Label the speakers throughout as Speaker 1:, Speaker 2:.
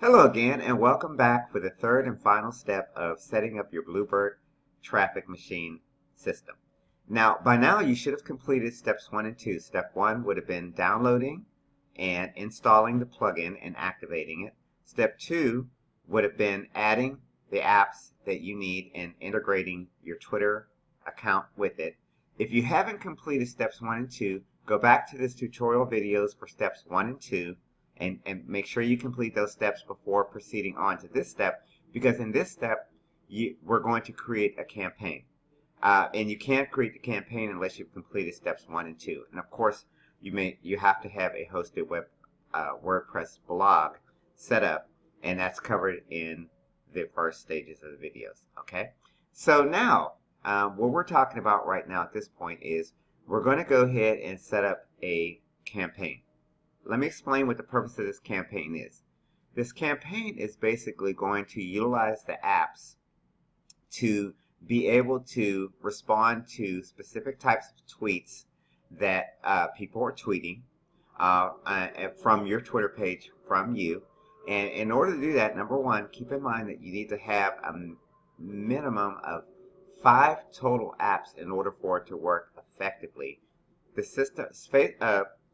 Speaker 1: Hello again, and welcome back for the third and final step of setting up your Bluebird traffic machine system. Now, by now you should have completed steps 1 and 2. Step 1 would have been downloading and installing the plugin and activating it. Step 2 would have been adding the apps that you need and integrating your Twitter account with it. If you haven't completed steps 1 and 2, go back to this tutorial videos for steps 1 and 2 and make sure you complete those steps before proceeding on to this step, because in this step we're going to create a campaign, and you can't create the campaign unless you've completed steps 1 and 2. And of course you have to have a hosted web WordPress blog set up, and that's covered in the first stages of the videos. Okay, so now what we're talking about right now at this point is we're going to go ahead and set up a campaign. Let me explain what the purpose of this campaign is. This campaign is basically going to utilize the apps to be able to respond to specific types of tweets that people are tweeting from your Twitter page from you. And in order to do that, number one, keep in mind that you need to have a minimum of 5 total apps in order for it to work effectively. The system,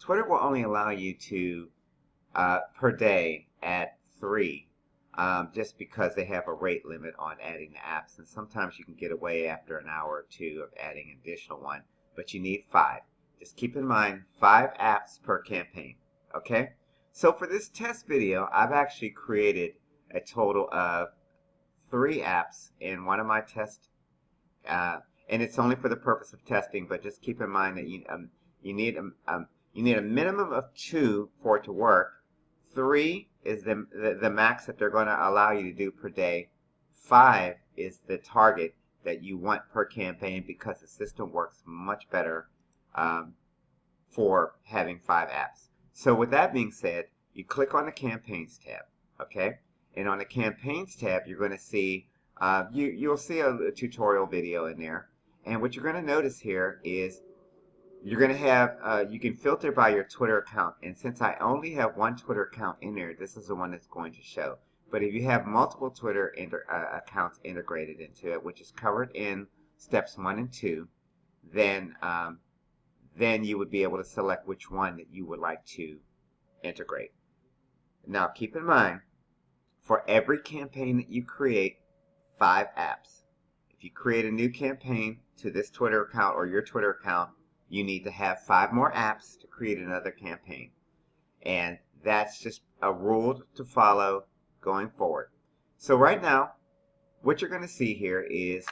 Speaker 1: Twitter will only allow you to, per day, add 3, just because they have a rate limit on adding the apps. And sometimes you can get away after an hour or 2 of adding an additional one, but you need 5. Just keep in mind 5 apps per campaign. Okay? So for this test video, I've actually created a total of 3 apps in one of my test, and it's only for the purpose of testing, but just keep in mind that you need a minimum of 2 for it to work. 3 is the max that they're going to allow you to do per day. 5 is the target that you want per campaign, because the system works much better for having 5 apps. So with that being said, you click on the Campaigns tab, okay? And on the Campaigns tab, you're going to see, you'll see a tutorial video in there. And what you're going to notice here is you're going to have, you can filter by your Twitter account. And since I only have one Twitter account in there, this is the one that's going to show. But if you have multiple Twitter accounts integrated into it, which is covered in steps 1 and 2, then you would be able to select which one that you would like to integrate. Now keep in mind, for every campaign that you create, 5 apps. If you create a new campaign to this Twitter account or your Twitter account, you need to have 5 more apps to create another campaign. And that's just a rule to follow going forward. So right now, what you're going to see here is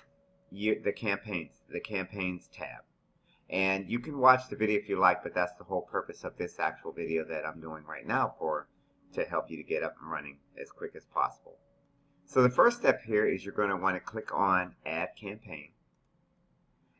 Speaker 1: the campaigns tab. And you can watch the video if you like, but that's the whole purpose of this actual video that I'm doing right now, to help you to get up and running as quick as possible. So the first step here is you're going to want to click on Add Campaign.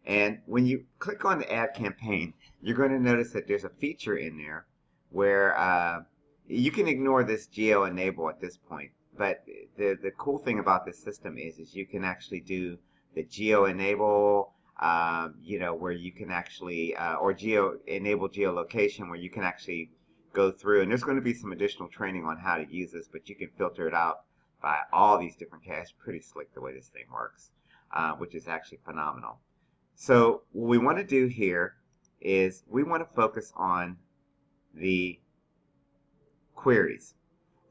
Speaker 1: And when you click on the Add Campaign, you're going to notice that there's a feature in there where you can ignore this geo enable at this point. But the cool thing about this system is you can actually do the geo enable, where you can actually, or geo enable geolocation, where you can actually go through. And there's going to be some additional training on how to use this, but you can filter it out by all these different casts. Pretty slick the way this thing works, which is actually phenomenal. So what we want to do here is we want to focus on the queries.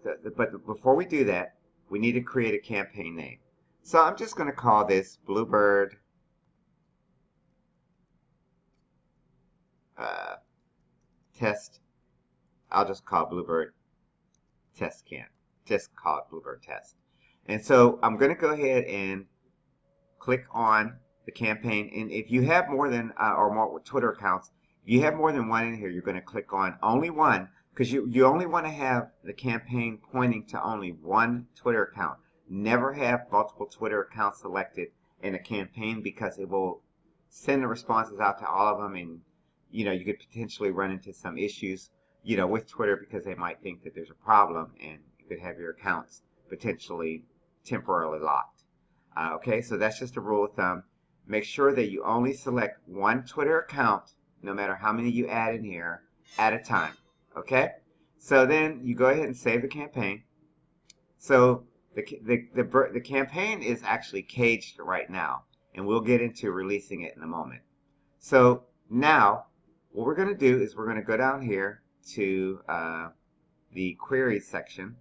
Speaker 1: But before we do that, we need to create a campaign name. So I'm just going to call this Bluebird Test. I'll just call it Bluebird Test Camp. Just call it Bluebird Test. And so I'm going to go ahead and click on the campaign. And if you have more than or more Twitter accounts, if you have more than one in here, you're going to click on only one, because you only want to have the campaign pointing to only one Twitter account. Never have multiple Twitter accounts selected in a campaign, because it will send the responses out to all of them, and you could potentially run into some issues with Twitter, because they might think that there's a problem, and you could have your accounts potentially temporarily locked. Okay, so that's just a rule of thumb. Make sure that you only select one Twitter account, no matter how many you add in here, at a time. Okay, so then you go ahead and save the campaign. So the campaign is actually caged right now, and we'll get into releasing it in a moment. So now what we're going to do is we're going to go down here to the queries section,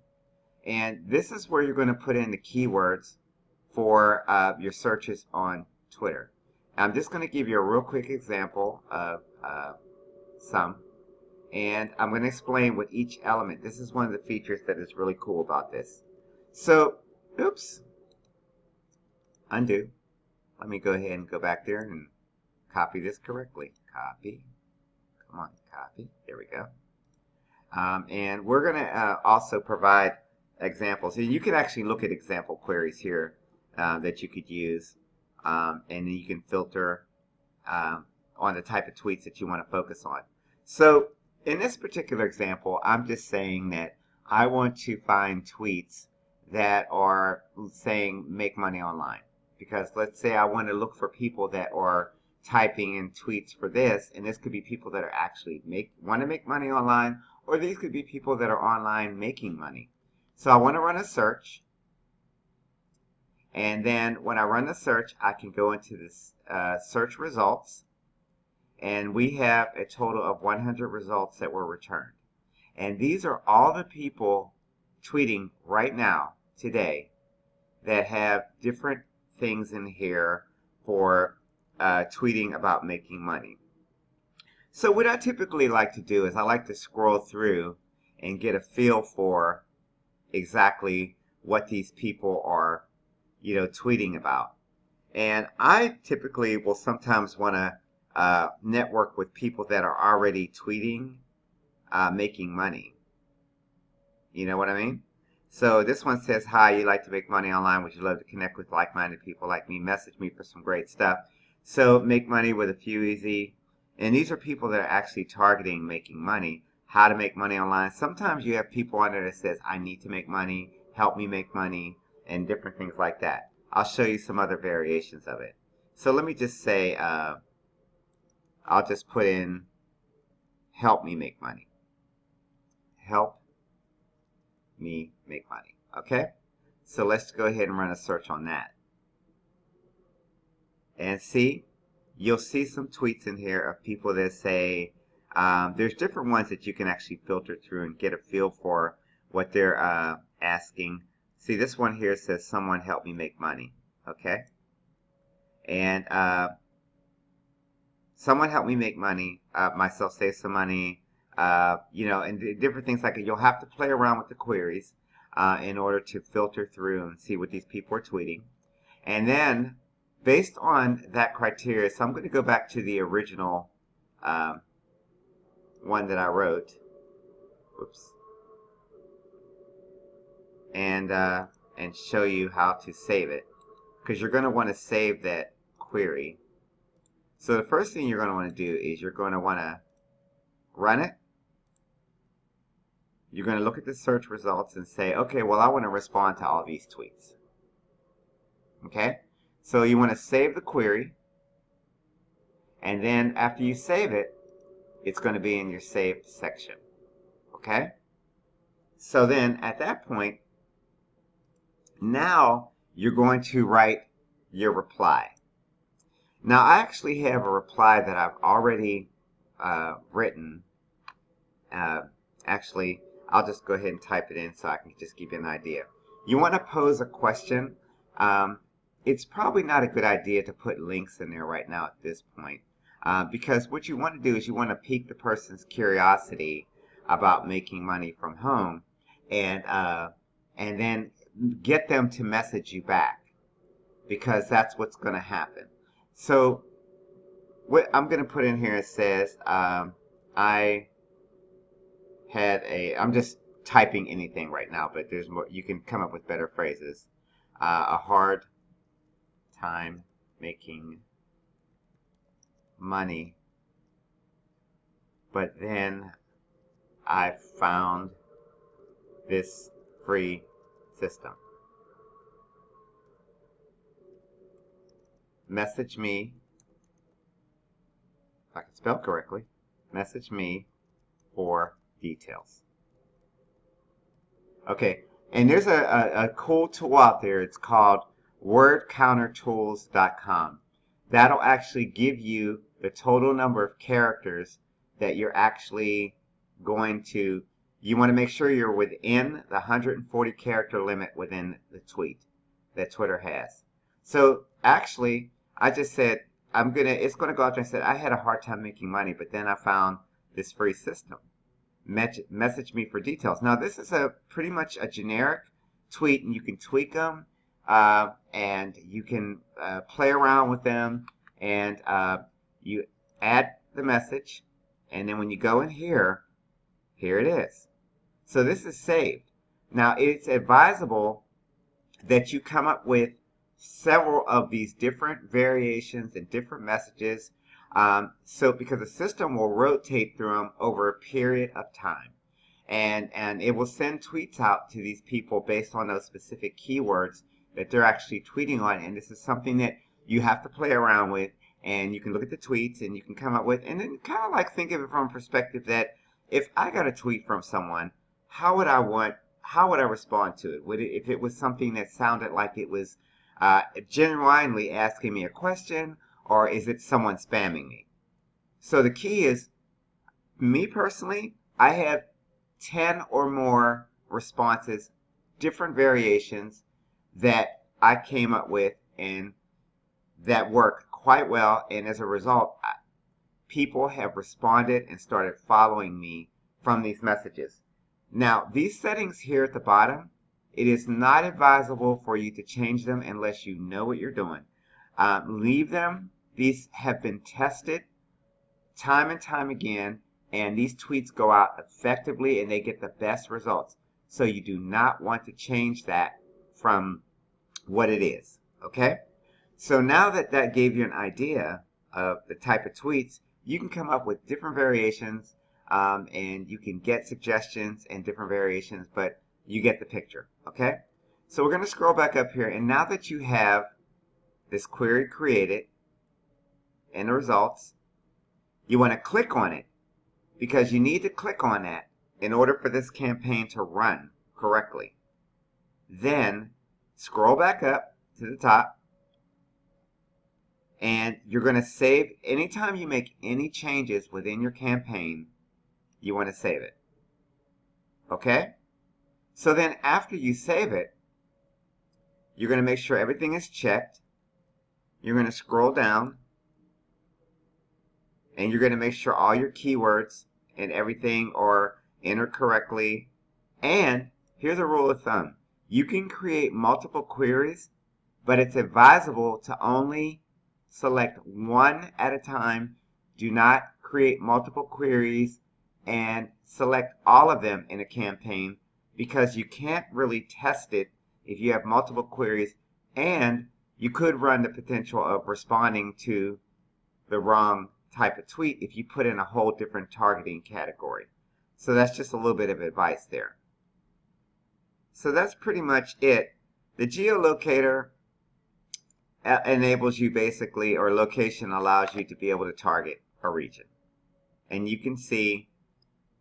Speaker 1: and this is where you're going to put in the keywords for your searches on Twitter. I'm just going to give you a real quick example of some, and I'm going to explain what each element. This is one of the features that is really cool about this. So, oops, undo. Let me go ahead and go back there and copy this correctly. Copy. Come on, copy. There we go. And we're going to also provide examples. And you can actually look at example queries here that you could use. And then you can filter on the type of tweets that you want to focus on. So in this particular example, I'm just saying that I want to find tweets that are saying make money online. Because let's say I want to look for people that are typing in tweets for this, and this could be people that are actually want to make money online, or these could be people that are online making money. So I want to run a search, and then when I run the search, I can go into this search results, and we have a total of 100 results that were returned. And these are all the people tweeting right now, today, that have different things in here for tweeting about making money. So what I typically like to do is I like to scroll through and get a feel for exactly what these people are, tweeting about. And I typically will sometimes want to network with people that are already tweeting, making money. You know what I mean? So this one says, hi, you like to make money online. Would you love to connect with like-minded people like me? Message me for some great stuff. So make money with a few easy. And these are people that are actually targeting making money, how to make money online. Sometimes you have people on there that says, I need to make money, help me make money, and different things like that. I'll show you some other variations of it. So let me just say, I'll just put in, help me make money. Help me make money. Okay, so let's go ahead and run a search on that, and see, you'll see some tweets in here of people that say there's different ones that you can actually filter through and get a feel for what they're asking. See, this one here says someone help me make money. Okay, and someone help me make money, myself save some money, and different things like that. You'll have to play around with the queries in order to filter through and see what these people are tweeting. And then, based on that criteria, so I'm going to go back to the original one that I wrote. Whoops. And show you how to save it. Because you're going to want to save that query. So the first thing you're going to want to do is you're going to want to run it. You're going to look at the search results and say, okay, well, I want to respond to all these tweets. Okay? So you want to save the query. And then after you save it, it's going to be in your saved section. Okay? So then at that point, now you're going to write your reply. Now I actually have a reply that I've already written. Actually, I'll just go ahead and type it in so I can just give you an idea. You want to pose a question. It's probably not a good idea to put links in there right now at this point. Because what you want to do is you want to pique the person's curiosity about making money from home, and then get them to message you back, because that's what's going to happen. So what I'm going to put in here, it says I'm just typing anything right now, but there's more. You can come up with better phrases. A hard time making money, but then I found this free system. Message me, if I can spell correctly, message me for details. Okay, And there's a cool tool out there. It's called wordcountertools.com. That'll actually give you the total number of characters that you're actually going to. You want to make sure you're within the 140 character limit within the tweet that Twitter has. So actually, I just said it's gonna go out there and said I had a hard time making money, but then I found this free system. Message me for details. Now this is a pretty much a generic tweet, and you can tweak them, and you can play around with them, and you add the message, and then when you go in here, here it is. So this is saved. Now it's advisable that you come up with several of these different variations and different messages, so because the system will rotate through them over a period of time, and it will send tweets out to these people based on those specific keywords that they're actually tweeting on. And this is something that you have to play around with, and you can look at the tweets and you can come up with, and then kind of like think of it from a perspective that if I got a tweet from someone, how would I respond to it? If it was something that sounded like it was genuinely asking me a question, or is it someone spamming me? So the key is, me personally, I have 10 or more responses, different variations that I came up with and that work quite well. And as a result, people have responded and started following me from these messages. Now, these settings here at the bottom, it is not advisable for you to change them unless you know what you're doing. Leave them. These have been tested time and time again, and these tweets go out effectively and they get the best results. So you do not want to change that from what it is, okay? So now that that gave you an idea of the type of tweets, you can come up with different variations, and you can get suggestions and different variations, but you get the picture, okay? So we're going to scroll back up here, and now that you have this query created and the results, you want to click on it, because you need to click on that in order for this campaign to run correctly. Then scroll back up to the top, and you're going to save. Anytime you make any changes within your campaign, you want to save it. Okay? So then after you save it, you're going to make sure everything is checked. You're going to scroll down, and you're going to make sure all your keywords and everything are entered correctly. And here's a rule of thumb. You can create multiple queries, but it's advisable to only select one at a time. Do not create multiple queries and select all of them in a campaign, because you can't really test it if you have multiple queries, and you could run the potential of responding to the wrong type of tweet if you put in a whole different targeting category. So that's just a little bit of advice there. So that's pretty much it. The geolocator enables you basically, or location allows you to be able to target a region. And you can see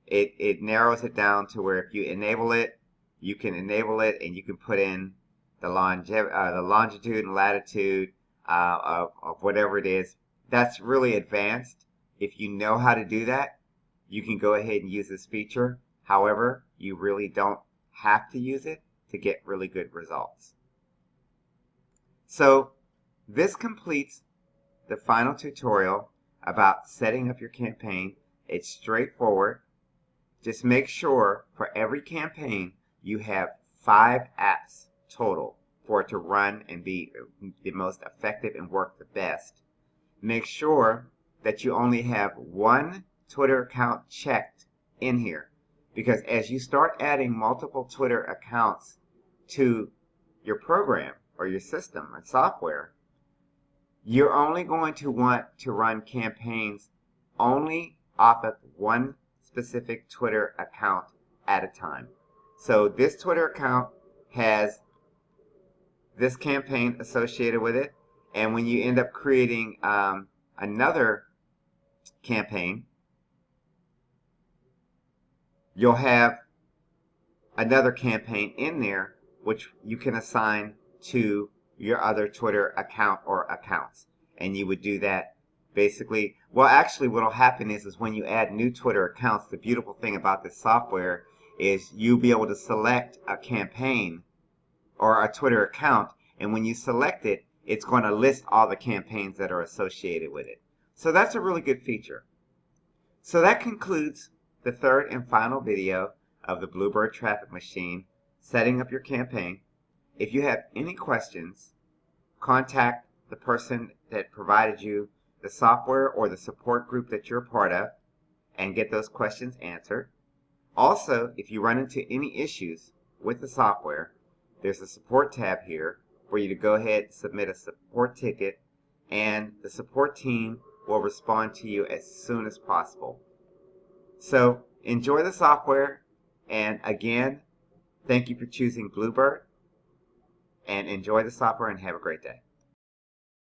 Speaker 1: it narrows it down to where if you enable it, you can enable it and you can put in the longitude and latitude of whatever it is. That's really advanced. If you know how to do that, you can go ahead and use this feature. However, you really don't have to use it to get really good results. So this completes the final tutorial about setting up your campaign. It's straightforward. Just make sure for every campaign you have 5 apps total for it to run and be the most effective and work the best. Make sure that you only have one Twitter account checked in here, because as you start adding multiple Twitter accounts to your program or your system or software, you're only going to want to run campaigns only off of one specific Twitter account at a time. So this Twitter account has this campaign associated with it, and when you end up creating another campaign, you'll have another campaign in there which you can assign to your other Twitter account or accounts. And you would do that basically. Well, actually what will happen is when you add new Twitter accounts, the beautiful thing about this software is you'll be able to select a campaign or a Twitter account, and when you select it, it's going to list all the campaigns that are associated with it. So that's a really good feature. So that concludes the third and final video of the Bluebird Traffic Machine, setting up your campaign. If you have any questions, contact the person that provided you the software or the support group that you're a part of and get those questions answered. Also, if you run into any issues with the software, there's a support tab here for you to go ahead and submit a support ticket, and the support team will respond to you as soon as possible. So enjoy the software, and again, thank you for choosing Bluebird, and enjoy the software and have a great day.